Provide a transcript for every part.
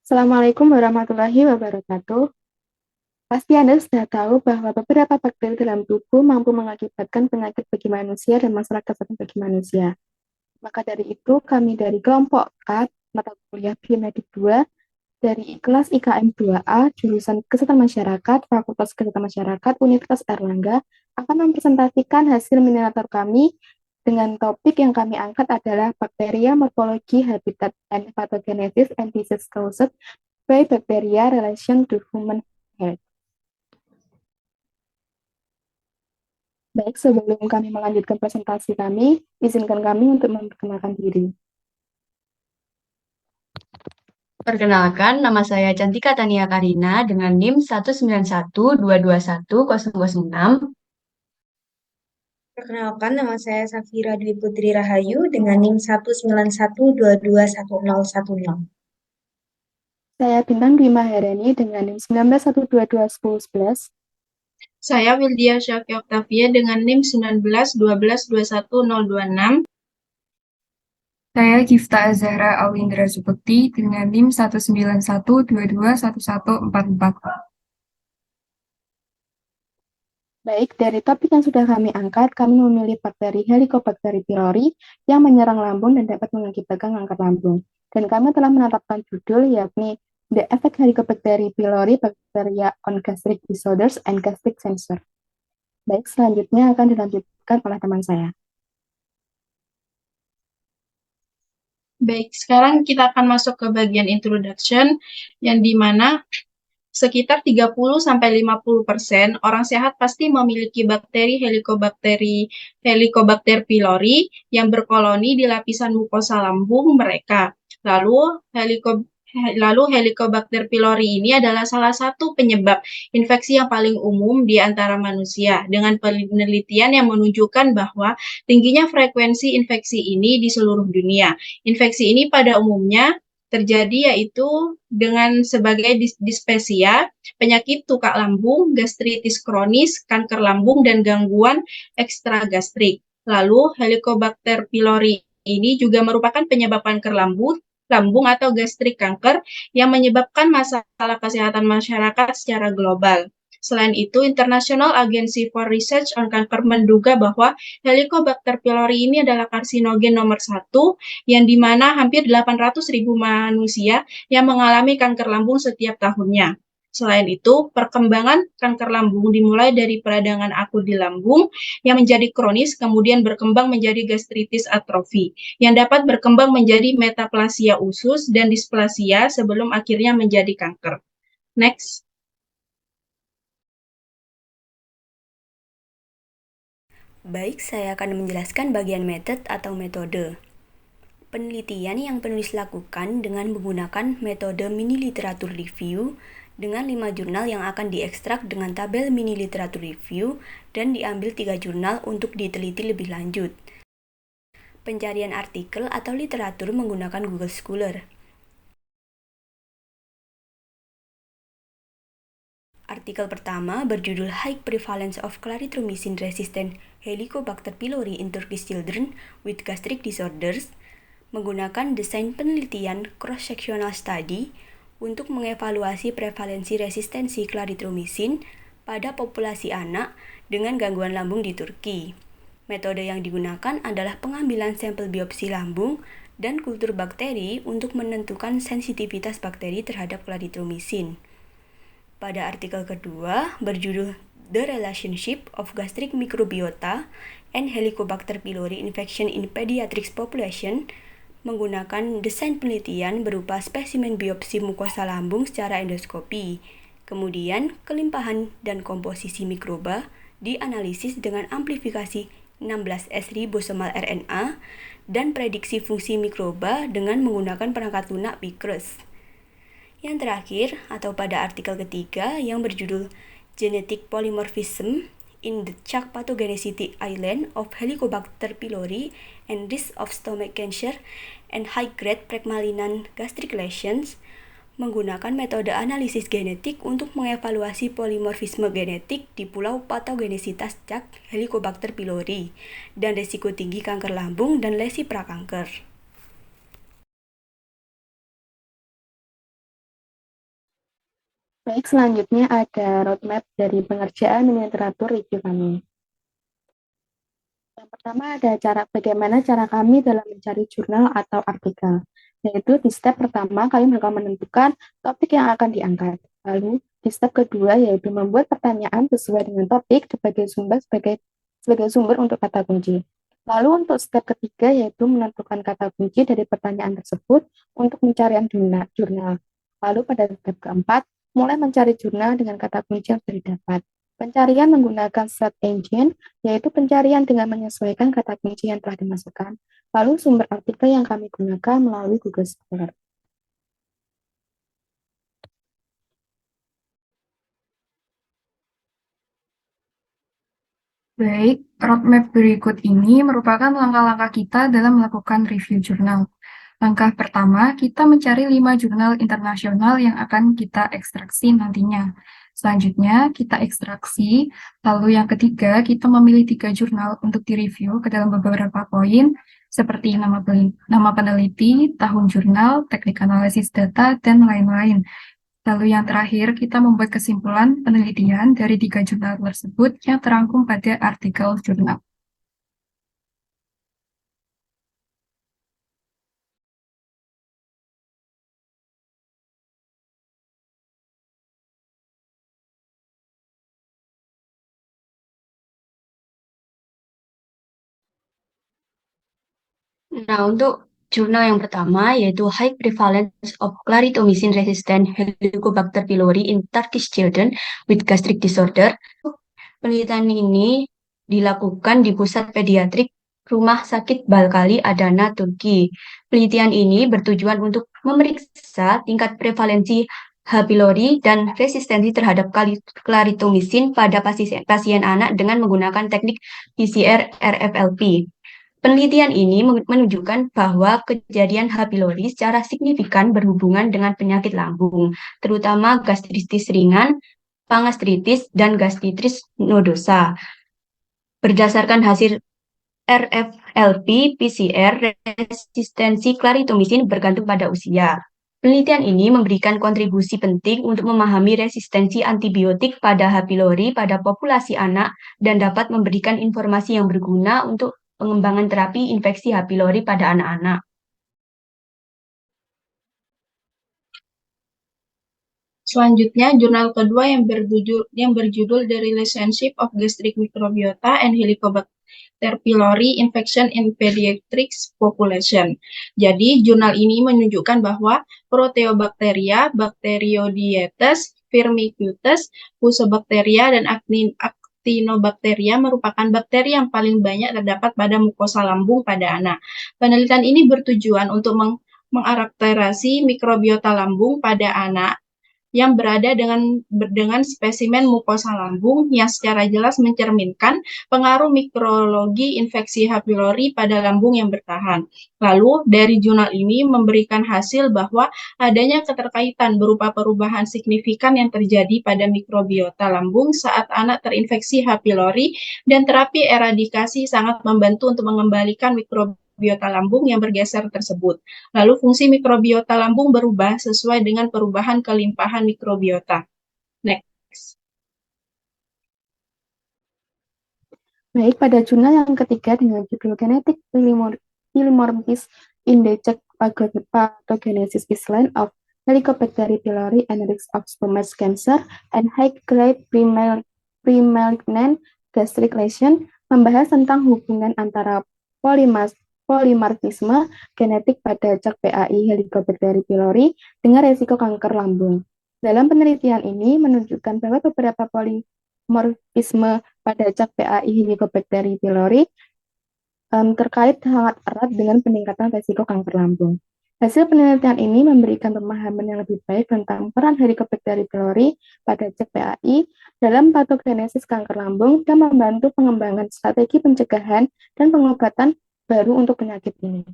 Assalamualaikum warahmatullahi wabarakatuh. Pasti Anda sudah tahu bahwa beberapa bakteri dalam tubuh mampu mengakibatkan penyakit bagi manusia dan masalah kesehatan bagi manusia. Maka dari itu, kami dari kelompok A, mata kuliah Biomedik 2, dari kelas IKM 2A, jurusan Kesehatan Masyarakat, Fakultas Kesehatan Masyarakat, Universitas Erlangga, akan mempresentasikan hasil miniatur kami dengan topik yang kami angkat adalah Bacteria, Morphology, Habitat, and Pathogenesis and Disease Caused by Bacteria Relation to Human Health. Baik, sebelum kami melanjutkan presentasi kami, izinkan kami untuk memperkenalkan diri. Perkenalkan, nama saya Cantika Tania Karina dengan NIM 191221006. Perkenalkan, nama saya Safira Dwi Putri Rahayu dengan NIM 191221010. Saya Bintang Dwi Maharani dengan NIM 1912221011. Saya Wildia Syaki Oktavia dengan NIM 1912121026. Saya Gifta Azahra Awindra Supekti dengan NIM 191221144. Baik, dari topik yang sudah kami angkat, kami memilih bakteri Helicobacter pylori yang menyerang lambung dan dapat mengakibatkan kanker lambung. Dan kami telah menetapkan judul yakni The Effect Helicobacter pylori Bacteria on Gastric Disorders and Gastric Cancer. Baik, selanjutnya akan dilanjutkan oleh teman saya. Baik, sekarang kita akan masuk ke bagian introduction, yang dimana sekitar 30-50% orang sehat pasti memiliki bakteri Helicobacter pylori yang berkoloni di lapisan mukosa lambung mereka. Lalu Helicobacter pylori ini adalah salah satu penyebab infeksi yang paling umum di antara manusia, dengan penelitian yang menunjukkan bahwa tingginya frekuensi infeksi ini di seluruh dunia. Infeksi ini pada umumnya terjadi yaitu dengan sebagai dispepsia, penyakit tukak lambung, gastritis kronis, kanker lambung, dan gangguan ekstragastrik. Lalu Helicobacter pylori ini juga merupakan penyebab kanker lambung atau gastrik kanker yang menyebabkan masalah kesehatan masyarakat secara global. Selain itu, International Agency for Research on Cancer menduga bahwa Helicobacter pylori ini adalah karsinogen nomor 1, yang dimana hampir 800.000 manusia yang mengalami kanker lambung setiap tahunnya. Selain itu, perkembangan kanker lambung dimulai dari peradangan akut di lambung yang menjadi kronis, kemudian berkembang menjadi gastritis atrofi, yang dapat berkembang menjadi metaplasia usus dan displasia sebelum akhirnya menjadi kanker. Next. Baik, saya akan menjelaskan bagian method atau metode. Penelitian yang penulis lakukan dengan menggunakan metode mini literatur review dengan 5 jurnal yang akan diekstrak dengan tabel mini literatur review dan diambil 3 jurnal untuk diteliti lebih lanjut. Pencarian artikel atau literatur menggunakan Google Scholar. Artikel pertama berjudul High Prevalence of Clarithromycin Resistant Helicobacter pylori in Turkish Children with Gastric Disorders, menggunakan desain penelitian cross-sectional study untuk mengevaluasi prevalensi resistensi clarithromycin pada populasi anak dengan gangguan lambung di Turki. Metode yang digunakan adalah pengambilan sampel biopsi lambung dan kultur bakteri untuk menentukan sensitivitas bakteri terhadap clarithromycin. Pada artikel kedua berjudul The Relationship of Gastric Microbiota and Helicobacter pylori Infection in Pediatric Population, menggunakan desain penelitian berupa spesimen biopsi mukosa lambung secara endoskopi. Kemudian, kelimpahan dan komposisi mikroba dianalisis dengan amplifikasi 16S ribosomal RNA dan prediksi fungsi mikroba dengan menggunakan perangkat lunak Picrus. Yang terakhir, atau pada artikel ketiga yang berjudul Genetic Polymorphism in the Chuck Pathogenicity Island of Helicobacter pylori and Risk of Stomach Cancer and High-Grade Prekmalinan Gastric Lesions, menggunakan metode analisis genetik untuk mengevaluasi polimorfisme genetik di pulau patogenesitas Chuck Helicobacter pylori dan risiko tinggi kanker lambung dan lesi prakanker. Baik, selanjutnya ada roadmap dari pengerjaan mini literatur review kami. Yang pertama ada bagaimana cara kami dalam mencari jurnal atau artikel, yaitu di step pertama kami bakal menentukan topik yang akan diangkat. Lalu di step kedua yaitu membuat pertanyaan sesuai dengan topik sebagai sumber untuk kata kunci. Lalu untuk step ketiga yaitu menentukan kata kunci dari pertanyaan tersebut untuk pencarian jurnal. Lalu pada step keempat, mulai mencari jurnal dengan kata kunci yang sudah didapat. Pencarian menggunakan search engine, yaitu pencarian dengan menyesuaikan kata kunci yang telah dimasukkan. Lalu sumber artikel yang kami gunakan melalui Google Scholar. Baik, roadmap berikut ini merupakan langkah-langkah kita dalam melakukan review jurnal. Langkah pertama, kita mencari 5 jurnal internasional yang akan kita ekstraksi nantinya. Selanjutnya, kita ekstraksi. Lalu yang ketiga, kita memilih 3 jurnal untuk direview ke dalam beberapa poin, seperti nama peneliti, tahun jurnal, teknik analisis data, dan lain-lain. Lalu yang terakhir, kita membuat kesimpulan penelitian dari 3 jurnal tersebut yang terangkum pada artikel jurnal. Nah, untuk jurnal yang pertama yaitu High Prevalence of Clarithromycin Resistant Helicobacter pylori in Turkish Children with Gastric Disorder. Penelitian ini dilakukan di Pusat Pediatrik Rumah Sakit Balkali Adana, Turki. Penelitian ini bertujuan untuk memeriksa tingkat prevalensi H. pylori dan resistensi terhadap clarithromycin pada pasien anak dengan menggunakan teknik PCR RFLP. Penelitian ini menunjukkan bahwa kejadian H. pylori secara signifikan berhubungan dengan penyakit lambung, terutama gastritis ringan, pangastritis, dan gastritis nodosa. Berdasarkan hasil RFLP PCR, resistensi clarithromycin bergantung pada usia. Penelitian ini memberikan kontribusi penting untuk memahami resistensi antibiotik pada H. pylori pada populasi anak dan dapat memberikan informasi yang berguna untuk pengembangan terapi infeksi H. pylori pada anak-anak. Selanjutnya, jurnal kedua yang berjudul The Relationship of Gastric Microbiota and Helicobacter pylori Infection in Pediatrics Population. Jadi, jurnal ini menunjukkan bahwa Proteobacteria, Bacteroidetes, Firmicutes, Fusobacteria, dan Actinobacteria merupakan bakteri yang paling banyak terdapat pada mukosa lambung pada anak. Penelitian ini bertujuan untuk mengkarakterisasi mikrobiota lambung pada anak yang berada dengan spesimen mukosa lambung yang secara jelas mencerminkan pengaruh mikrologi infeksi H. pylori pada lambung yang bertahan. Lalu, dari jurnal ini memberikan hasil bahwa adanya keterkaitan berupa perubahan signifikan yang terjadi pada mikrobiota lambung saat anak terinfeksi H. pylori, dan terapi eradikasi sangat membantu untuk mengembalikan mikrobiota lambung yang bergeser tersebut. Lalu fungsi mikrobiota lambung berubah sesuai dengan perubahan kelimpahan mikrobiota. Next. Baik, pada jurnal yang ketiga dengan judul Genetic Polymorphism in the Pathogenesis Baseline of Helicobacter pylori and Risk of Stomach Cancer and High-Grade Premalignant Gastric Lesion membahas tentang hubungan antara polimorfisme genetik pada cak PAI Helicobacter pylori dengan resiko kanker lambung. Dalam penelitian ini menunjukkan bahwa beberapa polimorfisme pada cak PAI Helicobacter pylori terkait sangat erat dengan peningkatan resiko kanker lambung. Hasil penelitian ini memberikan pemahaman yang lebih baik tentang peran Helicobacter pylori pada cak PAI dalam patogenesis kanker lambung dan membantu pengembangan strategi pencegahan dan pengobatan baru untuk penyakit ini.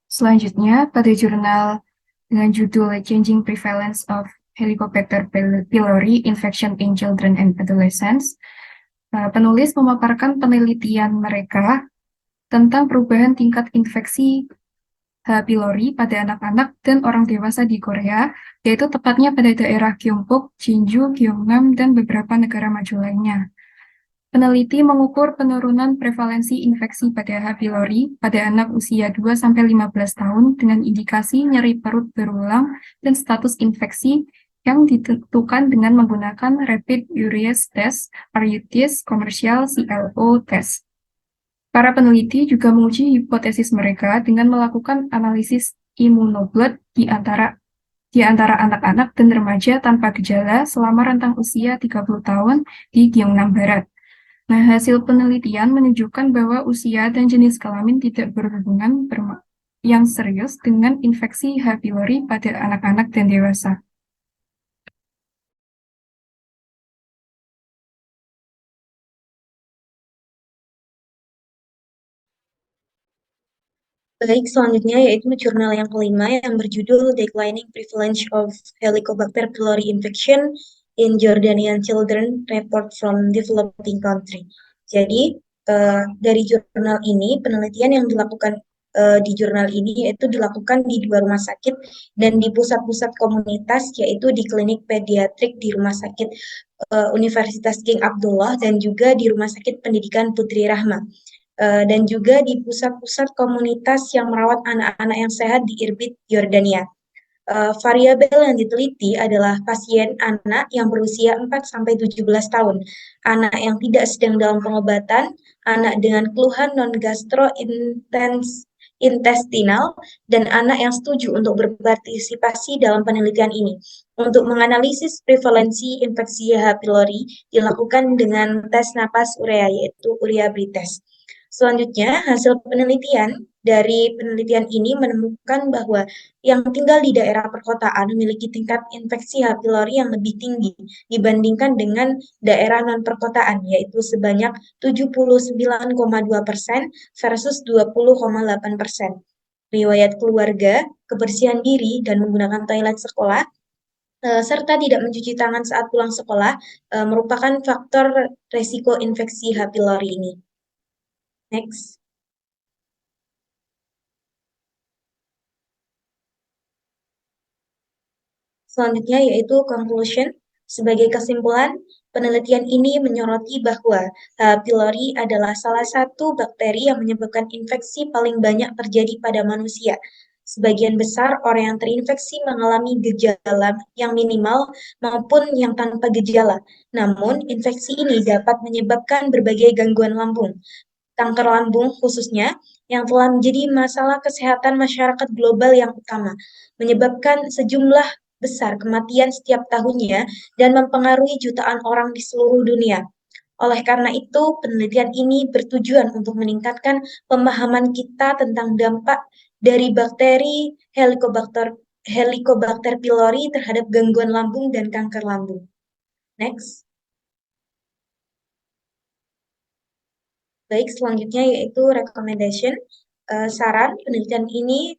Selanjutnya, pada jurnal dengan judul Changing Prevalence of Helicobacter pylori Infection in Children and Adolescents, Penulis memaparkan penelitian mereka tentang perubahan tingkat infeksi H. pylori pada anak-anak dan orang dewasa di Korea, yaitu tepatnya pada daerah Gyeongbuk, Jeonju, Gyeongnam, dan beberapa negara maju lainnya. Peneliti mengukur penurunan prevalensi infeksi pada H. pylori pada anak usia 2-15 tahun dengan indikasi nyeri perut berulang dan status infeksi yang ditentukan dengan menggunakan Rapid Urease Test, RUTS, Commercial CLO Test. Para peneliti juga menguji hipotesis mereka dengan melakukan analisis imunoblot di antara anak-anak dan remaja tanpa gejala selama rentang usia 30 tahun di Gyeongnam Barat. Nah, hasil penelitian menunjukkan bahwa usia dan jenis kelamin tidak berhubungan yang serius dengan infeksi H. pylori pada anak-anak dan dewasa. Baik, selanjutnya yaitu jurnal yang kelima yang berjudul Declining Prevalence of Helicobacter pylori Infection in Jordanian Children Report from Developing Country. Jadi, dari jurnal ini, penelitian yang dilakukan di jurnal ini yaitu dilakukan di 2 rumah sakit dan di pusat-pusat komunitas, yaitu di klinik pediatrik di Rumah Sakit Universitas King Abdullah dan juga di Rumah Sakit Pendidikan Putri Rahma. Dan juga di pusat-pusat komunitas yang merawat anak-anak yang sehat di Irbid, Yordania. Variabel yang diteliti adalah pasien anak yang berusia 4-17 tahun, anak yang tidak sedang dalam pengobatan, anak dengan keluhan non-gastrointestinal, dan anak yang setuju untuk berpartisipasi dalam penelitian ini. Untuk menganalisis prevalensi infeksi H. pylori dilakukan dengan tes napas urea, yaitu urea pretest. Selanjutnya, hasil penelitian dari penelitian ini menemukan bahwa yang tinggal di daerah perkotaan memiliki tingkat infeksi H. pylori yang lebih tinggi dibandingkan dengan daerah non-perkotaan, yaitu sebanyak 79,2% versus 20,8%. Riwayat keluarga, kebersihan diri, dan menggunakan toilet sekolah, serta tidak mencuci tangan saat pulang sekolah, merupakan faktor resiko infeksi H. pylori ini. Next. Selanjutnya yaitu conclusion. Sebagai kesimpulan, penelitian ini menyoroti bahwa H. pylori adalah salah satu bakteri yang menyebabkan infeksi paling banyak terjadi pada manusia. Sebagian besar orang yang terinfeksi mengalami gejala yang minimal maupun yang tanpa gejala. Namun, infeksi ini dapat menyebabkan berbagai gangguan lambung. Kanker lambung khususnya yang telah menjadi masalah kesehatan masyarakat global yang utama, menyebabkan sejumlah besar kematian setiap tahunnya dan mempengaruhi jutaan orang di seluruh dunia. Oleh karena itu, penelitian ini bertujuan untuk meningkatkan pemahaman kita tentang dampak dari bakteri Helicobacter pylori terhadap gangguan lambung dan kanker lambung. Next. Baik, selanjutnya yaitu recommendation. Saran penelitian ini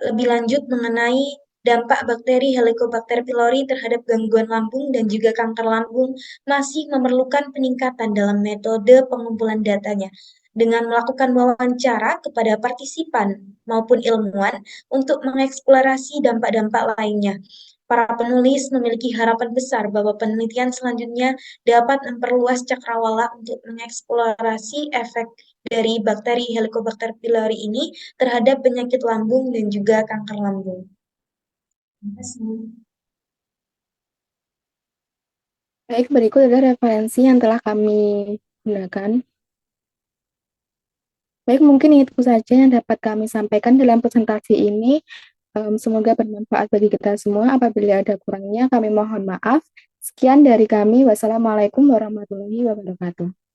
lebih lanjut mengenai dampak bakteri Helicobacter pylori terhadap gangguan lambung dan juga kanker lambung masih memerlukan peningkatan dalam metode pengumpulan datanya dengan melakukan wawancara kepada partisipan maupun ilmuwan untuk mengeksplorasi dampak-dampak lainnya. Para penulis memiliki harapan besar bahwa penelitian selanjutnya dapat memperluas cakrawala untuk mengeksplorasi efek dari bakteri Helicobacter pylori ini terhadap penyakit lambung dan juga kanker lambung. Terima kasih. Baik, berikut adalah referensi yang telah kami gunakan. Baik, mungkin itu saja yang dapat kami sampaikan dalam presentasi ini. Semoga bermanfaat bagi kita semua. Apabila ada kurangnya, kami mohon maaf. Sekian dari kami. Wassalamualaikum warahmatullahi wabarakatuh.